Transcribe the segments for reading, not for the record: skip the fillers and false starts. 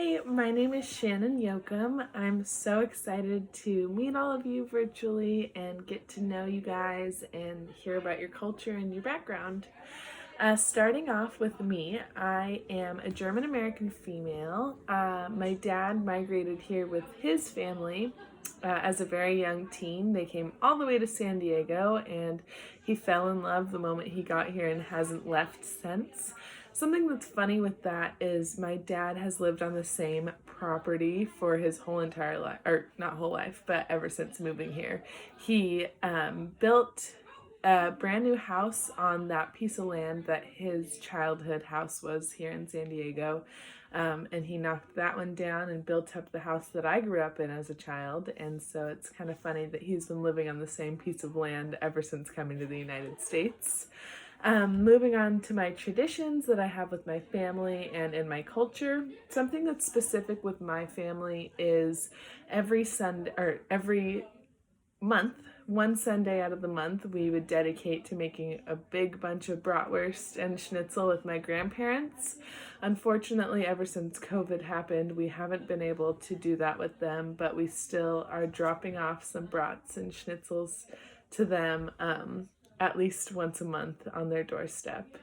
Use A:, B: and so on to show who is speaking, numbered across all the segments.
A: Hi, my name is Shannen Yoakum. I'm so excited to meet all of you virtually and get to know you guys and hear about your culture and your background. Starting off with me, I am a German American female. My dad migrated here with his family as a very young teen. They came all the way to San Diego and he fell in love the moment he got here and hasn't left since. Something that's funny with that is my dad has lived on the same property for his whole entire life, or not whole life, but ever since moving here. He built a brand new house on that piece of land that his childhood house was here in San Diego. And he knocked that one down and built up the house that I grew up in as a child. And so it's kind of funny that he's been living on the same piece of land ever since coming to the United States. Moving on to my traditions that I have with my family and in my culture, something that's specific with my family is every Sunday or every month, one Sunday out of the month, we would dedicate to making a big bunch of bratwurst and schnitzel with my grandparents. Unfortunately, ever since COVID happened, we haven't been able to do that with them, but we still are dropping off some brats and schnitzels to them at least once a month on their doorstep.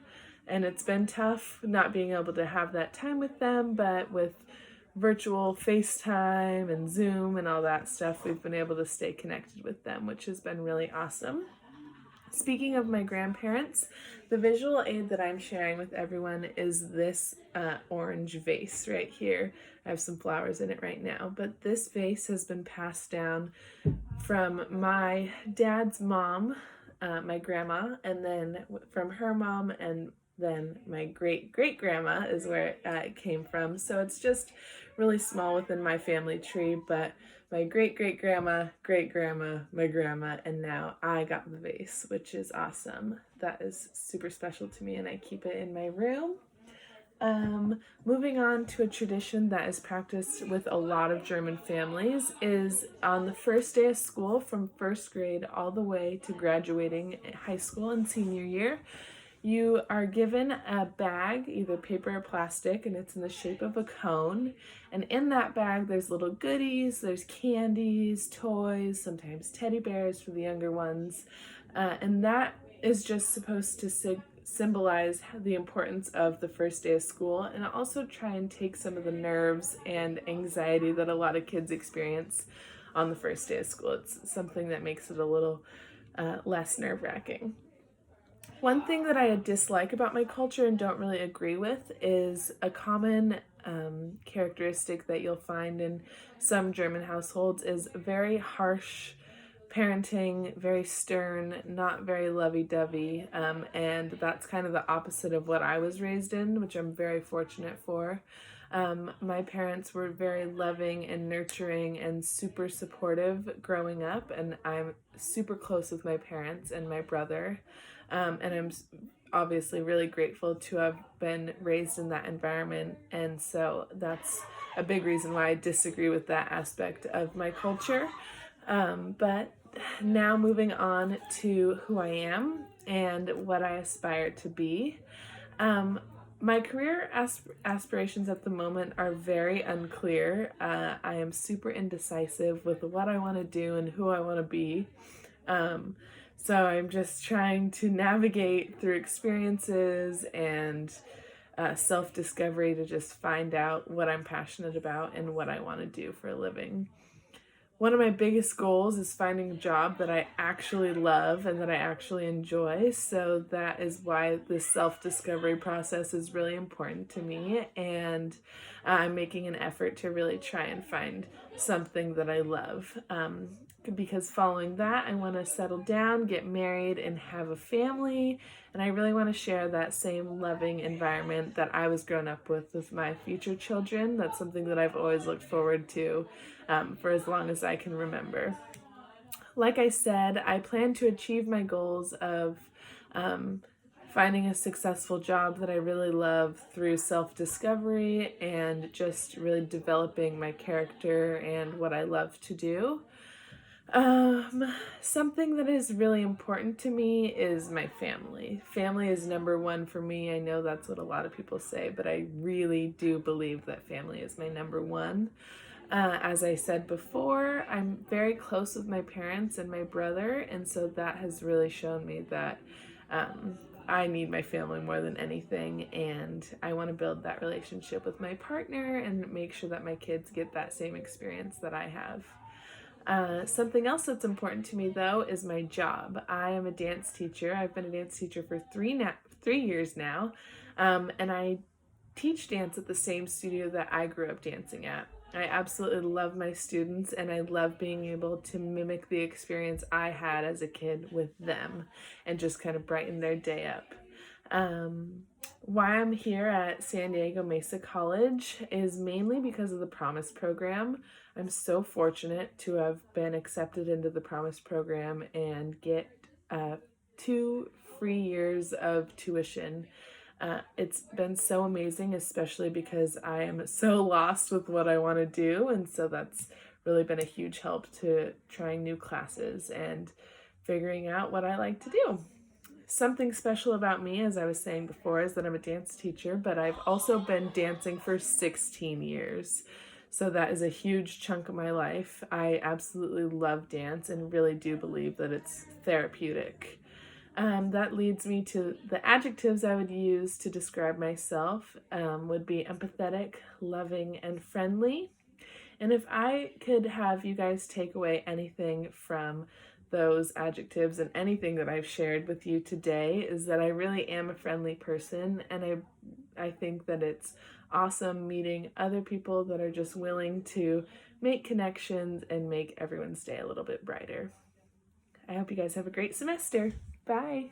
A: And it's been tough not being able to have that time with them, but with virtual FaceTime and Zoom and all that stuff, we've been able to stay connected with them, which has been really awesome. Speaking of my grandparents, the visual aid that I'm sharing with everyone is this orange vase right here. I have some flowers in it right now, but this vase has been passed down from my dad's mom, my grandma, and then from her mom, and then my great-great-grandma is where it came from. So it's just really small within my family tree, but my great-great-grandma, great-grandma, my grandma, and now I got the vase, which is awesome. That is super special to me, and I keep it in my room. Moving on to a tradition that is practiced with a lot of German families is on the first day of school, from first grade all the way to graduating high school and senior year, you are given a bag, either paper or plastic, and it's in the shape of a cone. And in that bag, there's little goodies, there's candies, toys, sometimes teddy bears for the younger ones. And that is just supposed to symbolize the importance of the first day of school, and also try and take some of the nerves and anxiety that a lot of kids experience on the first day of school. It's something that makes it a little less nerve-wracking. One thing that I dislike about my culture and don't really agree with is a common characteristic that you'll find in some German households is very harsh parenting, very stern, not very lovey-dovey, and that's kind of the opposite of what I was raised in, which I'm very fortunate for. My parents were very loving and nurturing and super supportive growing up, and I'm super close with my parents and my brother, and I'm obviously really grateful to have been raised in that environment, and so that's a big reason why I disagree with that aspect of my culture. But now moving on to who I am and what I aspire to be. My career aspirations at the moment are very unclear. I am super indecisive with what I want to do and who I want to be. So I'm just trying to navigate through experiences and self-discovery to just find out what I'm passionate about and what I want to do for a living. One of my biggest goals is finding a job that I actually love and that I actually enjoy. So that is why this self-discovery process is really important to me. And I'm making an effort to really try and find something that I love. Because following that, I want to settle down, get married, and have a family. And I really want to share that same loving environment that I was grown up with my future children. That's something that I've always looked forward to for as long as I can remember. Like I said, I plan to achieve my goals of finding a successful job that I really love through self-discovery and just really developing my character and what I love to do. Something that is really important to me is my family. Family is number one for me. I know that's what a lot of people say, but I really do believe that family is my number one. As I said before, I'm very close with my parents and my brother, and so that has really shown me that um, I need my family more than anything, and I want to build that relationship with my partner and make sure that my kids get that same experience that I have. Something else that's important to me, though, is my job. I am a dance teacher. I've been a dance teacher for 3 years now, and I teach dance at the same studio that I grew up dancing at. I absolutely love my students, and I love being able to mimic the experience I had as a kid with them and just kind of brighten their day up. Um, why I'm here at San Diego Mesa College is mainly because of the Promise program. I'm so fortunate to have been accepted into the Promise program and get 2 free years of tuition. It's been so amazing, especially because I am so lost with what I want to do, and so that's really been a huge help to trying new classes and figuring out what I like to do. Something special about me, as I was saying before, is that I'm a dance teacher, but I've also been dancing for 16 years. So that is a huge chunk of my life. I absolutely love dance and really do believe that it's therapeutic. That leads me to the adjectives I would use to describe myself would be empathetic, loving, and friendly. And if I could have you guys take away anything from those adjectives and anything that I've shared with you today, is that I really am a friendly person, and I think that it's awesome meeting other people that are just willing to make connections and make everyone's day a little bit brighter. I hope you guys have a great semester. Bye.